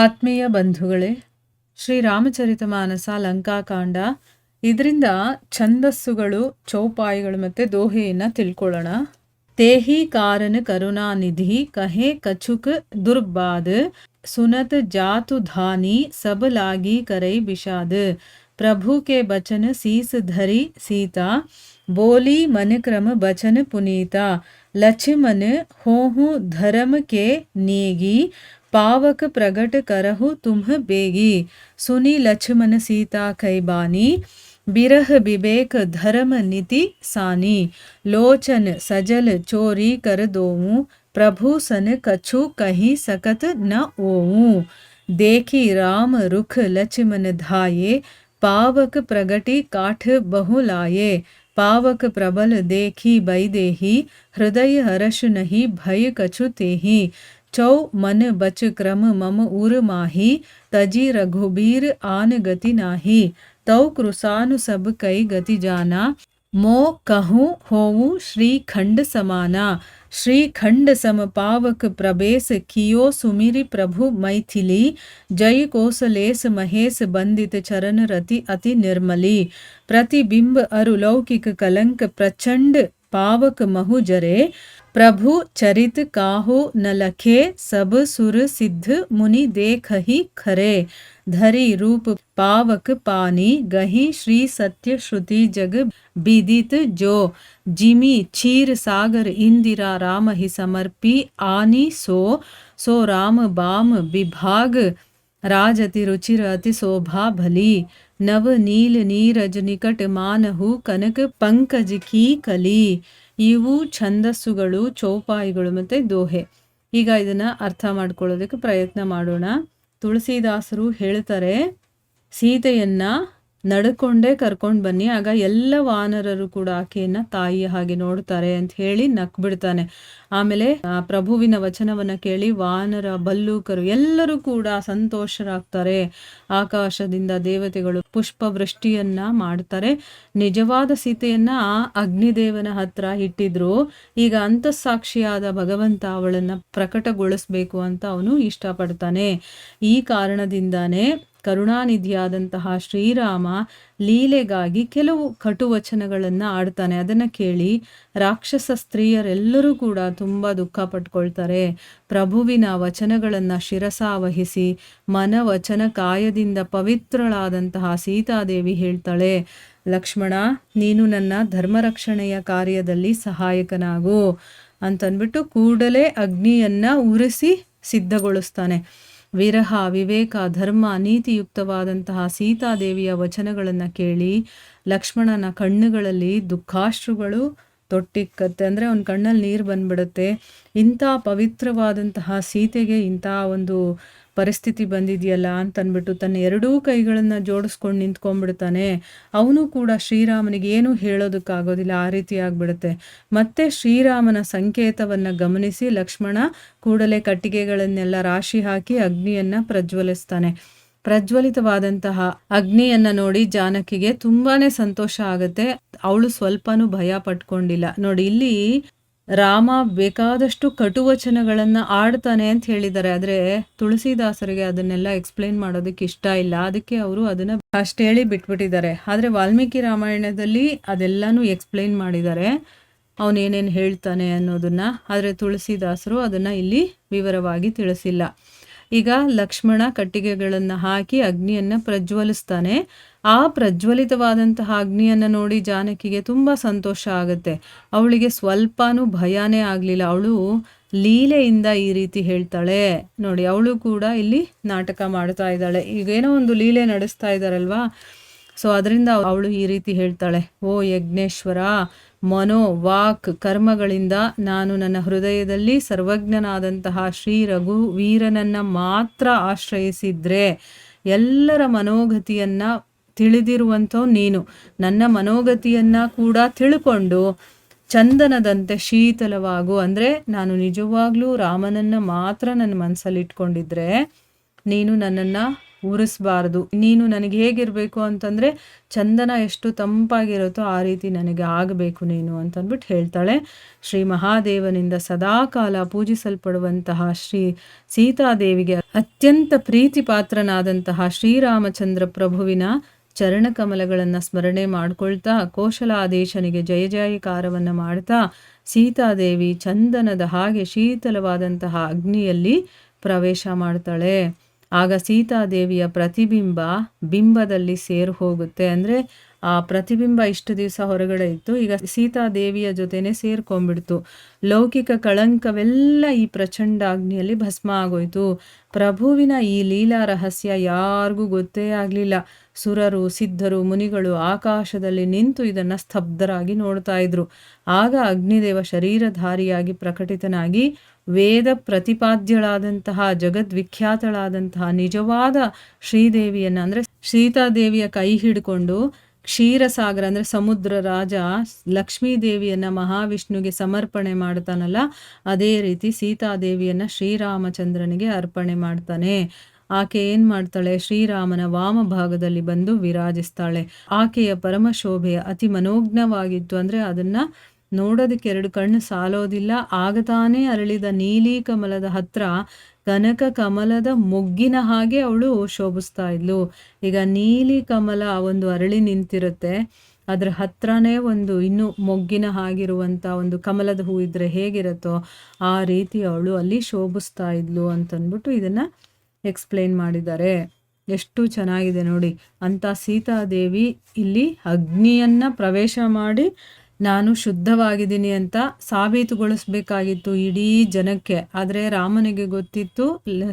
ಆತ್ಮೀಯ ಬಂಧುಗಳೇ, ಶ್ರೀರಾಮಚರಿತಮಾನಸ ಲಂಕಾಕಾಂಡ, ಇದರಿಂದ ಛಂದಸ್ಸುಗಳು, ಚೌಪಾಯಿಗಳು ಮತ್ತು ದೋಹೆಯನ್ನು ತಿಳ್ಕೊಳ್ಳೋಣ. ತೇಹಿ ಕಾರನ್ ಕರುಣಾನಿಧಿ ಕಹೆ ಕಛುಕ್ ದುರ್ಬಾದ್ ಸುನತ್ ಜಾತು ಧಾನಿ ಸಬ್ ಲಾಗಿ ಕರೈ ಬಿಷಾದ್ ಪ್ರಭು के बचन सीस धरी सीता बोली मन क्रम बचन पुनीता लक्ष्मण होहु धर्म के नेगी पावक प्रगट करहु तुम्ह बेगी सुनी लक्ष्मण सीता कैबानी बिरह विवेक धर्म नीति सानी लोचन सजल चोरी कर दोऊं प्रभु सन कछु कहीं सकत न ओऊं देखी राम रुख लक्ष्मण धाये पावक प्रगटी काठ बहुलाये पावक प्रबल देखी बैदेही हृदय हर्ष नहीं भय कछु तेही चौ मन बच क्रम मम उर माही तजी रघुबीर आन गति नाही तौ कृसानु सब कई गति जाना मो कहूँ होऊं श्री खंड समाना श्री खंड सम पावक प्रवेश कियो सुमिरि प्रभु मैथिली जय कोसलेस महेश बंदित चरण रति अति निर्मली प्रतिबिंब अरुलौकिक कलंक प्रचंड पावक महु जरे प्रभु चरित काहू न लखे सब सुर सिद्ध मुनि देखहि खरे धरी रूप पावक पानी गही श्री सत्य श्रुति जग विदित जो जिमी क्षीर सागर इंदिरा राम ही समर्पी आनी सो राम बाम विभाग राजति रुचिर अति शोभा भली नव नील नीरज निकट मानहु कनक पंकज की कली. ಇವು ಛಂದಸ್ಸುಗಳು, ಚೌಪಾಯಿಗಳು ಮತ್ತು ದೋಹೆ. ಈಗ ಇದನ್ನು ಅರ್ಥ ಮಾಡ್ಕೊಳ್ಳೋದಕ್ಕೆ ಪ್ರಯತ್ನ ಮಾಡೋಣ. ತುಳಸಿದಾಸರು ಹೇಳ್ತಾರೆ, ಸೀತೆಯನ್ನು ನಡ್ಕೊಂಡೇ ಕರ್ಕೊಂಡು ಬನ್ನಿ, ಆಗ ಎಲ್ಲ ವಾನರರು ಕೂಡ ಆಕೆಯನ್ನು ತಾಯಿಯ ಹಾಗೆ ನೋಡ್ತಾರೆ ಅಂತ ಹೇಳಿ ನಕ್ಬಿಡ್ತಾನೆ. ಆಮೇಲೆ ಪ್ರಭುವಿನ ವಚನವನ್ನು ಕೇಳಿ ವಾನರ, ಭಲ್ಲೂಕರು ಎಲ್ಲರೂ ಕೂಡ ಸಂತೋಷರಾಗ್ತಾರೆ. ಆಕಾಶದಿಂದ ದೇವತೆಗಳು ಪುಷ್ಪವೃಷ್ಟಿಯನ್ನ ಮಾಡ್ತಾರೆ. ನಿಜವಾದ ಸೀತೆಯನ್ನ ಅಗ್ನಿದೇವನ ಹತ್ರ ಇಟ್ಟಿದ್ರು. ಈಗ ಅಂತಸ್ಸಾಕ್ಷಿಯಾದ ಭಗವಂತ ಅವಳನ್ನ ಪ್ರಕಟಗೊಳಿಸ್ಬೇಕು ಅಂತ ಅವನು ಇಷ್ಟಪಡ್ತಾನೆ. ಈ ಕಾರಣದಿಂದಾನೇ ಕರುಣಾನಿಧಿಯಾದಂತಹ ಶ್ರೀರಾಮ ಲೀಲೆಗಾಗಿ ಕೆಲವು ಕಟುವಚನಗಳನ್ನು ಆಡ್ತಾನೆ. ಅದನ್ನು ಕೇಳಿ ರಾಕ್ಷಸ ಸ್ತ್ರೀಯರೆಲ್ಲರೂ ಕೂಡ ತುಂಬ ದುಃಖ ಪಟ್ಕೊಳ್ತಾರೆ. ಪ್ರಭುವಿನ ವಚನಗಳನ್ನು ಶಿರಸಾವಹಿಸಿ ಮನವಚನ ಕಾಯದಿಂದ ಪವಿತ್ರಳಾದಂತಹ ಸೀತಾದೇವಿ ಹೇಳ್ತಾಳೆ, ಲಕ್ಷ್ಮಣ, ನೀನು ನನ್ನ ಧರ್ಮರಕ್ಷಣೆಯ ಕಾರ್ಯದಲ್ಲಿ ಸಹಾಯಕನಾಗು ಅಂತಂದ್ಬಿಟ್ಟು ಕೂಡಲೇ ಅಗ್ನಿಯನ್ನ ಉರಿಸಿ ಸಿದ್ಧಗೊಳಿಸ್ತಾನೆ. ವಿರಹ, ವಿವೇಕ, ಧರ್ಮ, ನೀತಿಯುಕ್ತವಾದಂತಹ ಸೀತಾದೇವಿಯ ವಚನಗಳನ್ನು ಕೇಳಿ ಲಕ್ಷ್ಮಣನ ಕಣ್ಣುಗಳಲ್ಲಿ ದುಃಖಾಶ್ರುಗಳು ತೊಟ್ಟಿಕ್ಕತ್ತೆ. ಅಂದರೆ ಅವನ ಕಣ್ಣಲ್ಲಿ ನೀರು ಬಂದ್ಬಿಡುತ್ತೆ. ಇಂಥ ಪವಿತ್ರವಾದಂತಹ ಸೀತೆಗೆ ಇಂಥ ಒಂದು ಪರಿಸ್ಥಿತಿ ಬಂದಿದೆಯಲ್ಲ ಅಂತನ್ಬಿಟ್ಟು ತನ್ನ ಎರಡೂ ಕೈಗಳನ್ನು ಜೋಡಿಸ್ಕೊಂಡು ನಿಂತ್ಕೊಂಡ್ಬಿಡ್ತಾನೆ. ಅವನು ಕೂಡ ಶ್ರೀರಾಮನಿಗೆ ಏನು ಹೇಳೋದಕ್ಕಾಗೋದಿಲ್ಲ, ಆ ರೀತಿ ಆಗ್ಬಿಡುತ್ತೆ. ಮತ್ತೆ ಶ್ರೀರಾಮನ ಸಂಕೇತವನ್ನು ಗಮನಿಸಿ ಲಕ್ಷ್ಮಣ ಕೂಡಲೇ ಕಟ್ಟಿಗೆಗಳನ್ನೆಲ್ಲ ರಾಶಿ ಹಾಕಿ ಅಗ್ನಿಯನ್ನು ಪ್ರಜ್ವಲಿಸ್ತಾನೆ. ಪ್ರಜ್ವಲಿತವಾದಂತಹ ಅಗ್ನಿಯನ್ನ ನೋಡಿ ಜಾನಕಿಗೆ ತುಂಬಾನೇ ಸಂತೋಷ ಆಗುತ್ತೆ. ಅವಳು ಸ್ವಲ್ಪನೂ ಭಯ ಪಟ್ಕೊಂಡಿಲ್ಲ. ನೋಡಿ, ಇಲ್ಲಿ ರಾಮ ಬೇಕಾದಷ್ಟು ಕಟುವಚನಗಳನ್ನು ಆಡ್ತಾನೆ ಅಂತ ಹೇಳಿದ್ದಾರೆ. ಆದರೆ ತುಳಸಿದಾಸರಿಗೆ ಅದನ್ನೆಲ್ಲ ಎಕ್ಸ್ಪ್ಲೇನ್ ಮಾಡೋದಕ್ಕೆ ಇಷ್ಟ ಇಲ್ಲ. ಅದಕ್ಕೆ ಅವರು ಅದನ್ನು ಅಷ್ಟು ಹೇಳಿ ಬಿಟ್ಬಿಟ್ಟಿದ್ದಾರೆ. ಆದರೆ ವಾಲ್ಮೀಕಿ ರಾಮಾಯಣದಲ್ಲಿ ಅದೆಲ್ಲನೂ ಎಕ್ಸ್ಪ್ಲೇನ್ ಮಾಡಿದ್ದಾರೆ, ಅವನೇನೇನು ಹೇಳ್ತಾನೆ ಅನ್ನೋದನ್ನ. ಆದರೆ ತುಳಸಿದಾಸರು ಅದನ್ನು ಇಲ್ಲಿ ವಿವರವಾಗಿ ತಿಳಿಸಿಲ್ಲ. ಈಗ ಲಕ್ಷ್ಮಣ ಕಟ್ಟಿಗೆಗಳನ್ನು ಹಾಕಿ ಅಗ್ನಿಯನ್ನು ಪ್ರಜ್ವಲಿಸ್ತಾನೆ. ಆ ಪ್ರಜ್ವಲಿತವಾದಂತಹ ಅಗ್ನಿಯನ್ನು ನೋಡಿ ಜಾನಕಿಗೆ ತುಂಬ ಸಂತೋಷ ಆಗುತ್ತೆ. ಅವಳಿಗೆ ಸ್ವಲ್ಪನೂ ಭಯನೇ ಆಗಲಿಲ್ಲ. ಅವಳು ಲೀಲೆಯಿಂದ ಈ ರೀತಿ ಹೇಳ್ತಾಳೆ. ನೋಡಿ, ಅವಳು ಕೂಡ ಇಲ್ಲಿ ನಾಟಕ ಮಾಡ್ತಾ ಇದ್ದಾಳೆ. ಈಗೇನೋ ಒಂದು ಲೀಲೆ ನಡೆಸ್ತಾ ಇದ್ದಾರಲ್ವಾ, ಸೊ ಅದರಿಂದ ಅವಳು ಈ ರೀತಿ ಹೇಳ್ತಾಳೆ, ಓ ಯಜ್ಞೇಶ್ವರ, ಮನೋ ವಾಕ್ ಕರ್ಮಗಳಿಂದ ನಾನು ನನ್ನ ಹೃದಯದಲ್ಲಿ ಸರ್ವಜ್ಞನಾದಂತಹ ಶ್ರೀ ರಘುವೀರನನ್ನು ಮಾತ್ರ ಆಶ್ರಯಿಸಿದ್ರೆ ಎಲ್ಲರ ಮನೋಗತಿಯನ್ನು ತಿಳಿದಿರುವಂಥವು ನೀನು. ನನ್ನ ಮನೋಗತಿಯನ್ನು ಕೂಡ ತಿಳ್ಕೊಂಡು ಚಂದನದಂತೆ ಶೀತಲವಾಗು. ಅಂದರೆ ನಾನು ನಿಜವಾಗ್ಲೂ ರಾಮನನ್ನು ಮಾತ್ರ ನನ್ನ ಮನಸ್ಸಲ್ಲಿ ಇಟ್ಕೊಂಡಿದ್ರೆ ನೀನು ನನ್ನನ್ನು ಉರಿಸ್ಬಾರ್ದು. ನೀನು ನನಗೆ ಹೇಗಿರಬೇಕು ಅಂತಂದರೆ ಚಂದನ ಎಷ್ಟು ತಂಪಾಗಿರುತ್ತೋ ಆ ರೀತಿ ನನಗೆ ಆಗಬೇಕು ನೀನು ಅಂತಂದ್ಬಿಟ್ಟು ಹೇಳ್ತಾಳೆ. ಶ್ರೀ ಮಹಾದೇವನಿಂದ ಸದಾಕಾಲ ಪೂಜಿಸಲ್ಪಡುವಂತಹ ಶ್ರೀ ಸೀತಾದೇವಿಗೆ ಅತ್ಯಂತ ಪ್ರೀತಿ ಪಾತ್ರನಾದಂತಹ ಶ್ರೀರಾಮಚಂದ್ರ ಪ್ರಭುವಿನ ಚರಣಕಮಲಗಳನ್ನು ಸ್ಮರಣೆ ಮಾಡ್ಕೊಳ್ತಾ ಕೋಶಲಾದೇಶನಿಗೆ ಜಯ ಜಯಕಾರವನ್ನು ಮಾಡ್ತಾ ಸೀತಾದೇವಿ ಚಂದನದ ಹಾಗೆ ಶೀತಲವಾದಂತಹ ಅಗ್ನಿಯಲ್ಲಿ ಪ್ರವೇಶ ಮಾಡ್ತಾಳೆ. ಆಗ ಸೀತಾದೇವಿಯ ಪ್ರತಿಬಿಂಬ ಬಿಂಬದಲ್ಲಿ ಸೇರಿ ಹೋಗುತ್ತೆ. ಅಂದರೆ ಆ ಪ್ರತಿಬಿಂಬ ಇಷ್ಟು ದಿವಸ ಹೊರಗಡೆ ಇತ್ತು, ಈಗ ಸೀತಾದೇವಿಯ ಜೊತೆನೆ ಸೇರ್ಕೊಂಡ್ಬಿಡ್ತು. ಲೌಕಿಕ ಕಳಂಕವೆಲ್ಲ ಈ ಪ್ರಚಂಡ ಅಗ್ನಿಯಲ್ಲಿ ಭಸ್ಮ ಆಗೋಯ್ತು. ಪ್ರಭುವಿನ ಈ ಲೀಲಾ ರಹಸ್ಯ ಯಾರಿಗೂ ಗೊತ್ತೇ ಆಗಲಿಲ್ಲ. ಸುರರು, ಸಿದ್ಧರು, ಮುನಿಗಳು ಆಕಾಶದಲ್ಲಿ ನಿಂತು ಇದನ್ನು ಸ್ತಬ್ಧರಾಗಿ ನೋಡ್ತಾ ಇದ್ರು. ಆಗ ಅಗ್ನಿದೇವ ಶರೀರಧಾರಿಯಾಗಿ ಪ್ರಕಟಿತನಾಗಿ ವೇದ ಪ್ರತಿಪಾದ್ಯಳಾದಂತಹ ಜಗದ್ವಿಖ್ಯಾತಳಾದಂತಹ ನಿಜವಾದ ಶ್ರೀದೇವಿಯನ್ನು ಅಂದರೆ ಸೀತಾದೇವಿಯ ಕೈ ಹಿಡ್ಕೊಂಡು ಕ್ಷೀರಸಾಗರ ಅಂದರೆ ಸಮುದ್ರ ರಾಜ ಲಕ್ಷ್ಮೀದೇವಿಯನ್ನು ಮಹಾವಿಷ್ಣುವಿಗೆ ಸಮರ್ಪಣೆ ಮಾಡ್ತಾನಲ್ಲ, ಅದೇ ರೀತಿ ಸೀತಾದೇವಿಯನ್ನು ಶ್ರೀರಾಮಚಂದ್ರನಿಗೆ ಅರ್ಪಣೆ ಮಾಡ್ತಾನೆ. ಆಕೆ ಏನು ಮಾಡ್ತಾಳೆ, ಶ್ರೀರಾಮನ ವಾಮಭಾಗದಲ್ಲಿ ಬಂದು ವಿರಾಜಿಸ್ತಾಳೆ. ಆಕೆಯ ಪರಮಶೋಭೆ ಅತಿ ಮನೋಜ್ಞವಾಗಿತ್ತು. ಅಂದರೆ ಅದನ್ನು ನೋಡೋದಕ್ಕೆ ಎರಡು ಕಣ್ಣು ಸಾಲೋದಿಲ್ಲ. ಆಗ ತಾನೇ ಅರಳಿದ ನೀಲಿ ಕಮಲದ ಹತ್ರ ಕನಕ ಕಮಲದ ಮೊಗ್ಗಿನ ಹಾಗೆ ಅವಳು ಶೋಭಿಸ್ತಾ ಇದ್ಲು. ಈಗ ನೀಲಿ ಕಮಲ ಒಂದು ಅರಳಿ ನಿಂತಿರುತ್ತೆ, ಅದ್ರ ಹತ್ರನೇ ಒಂದು ಇನ್ನೂ ಮೊಗ್ಗಿನ ಹಾಗಿರುವಂಥ ಒಂದು ಕಮಲದ ಹೂ ಇದ್ದರೆ ಹೇಗಿರುತ್ತೋ ಆ ರೀತಿ ಅವಳು ಅಲ್ಲಿ ಶೋಭಿಸ್ತಾ ಇದ್ಲು ಅಂತಂದ್ಬಿಟ್ಟು ಇದನ್ನು ಎಕ್ಸ್ಪ್ಲೇನ್ ಮಾಡಿದ್ದಾರೆ. ಎಷ್ಟು ಚೆನ್ನಾಗಿದೆ ನೋಡಿ. ಅಂಥ ಸೀತಾದೇವಿ ಇಲ್ಲಿ ಅಗ್ನಿಯನ್ನು ಪ್ರವೇಶ ಮಾಡಿ ನಾನು ಶುದ್ಧವಾಗಿದ್ದೀನಿ ಅಂತ ಸಾಬೀತುಗೊಳಿಸ್ಬೇಕಾಗಿತ್ತು ಇಡೀ ಜನಕ್ಕೆ. ಆದರೆ ರಾಮನಿಗೆ ಗೊತ್ತಿತ್ತು,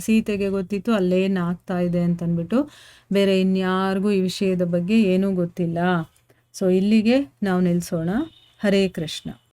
ಸೀತೆಗೆ ಗೊತ್ತಿತ್ತು ಅಲ್ಲೇನಾಗ್ತಾ ಇದೆ ಅಂತಂದ್ಬಿಟ್ಟು. ಬೇರೆ ಇನ್ಯಾರಿಗೂ ಈ ವಿಷಯದ ಬಗ್ಗೆ ಏನೂ ಗೊತ್ತಿಲ್ಲ. ಸೊ ಇಲ್ಲಿಗೆ ನಾವು ನಿಲ್ಲಿಸೋಣ. ಹರೇ ಕೃಷ್ಣ.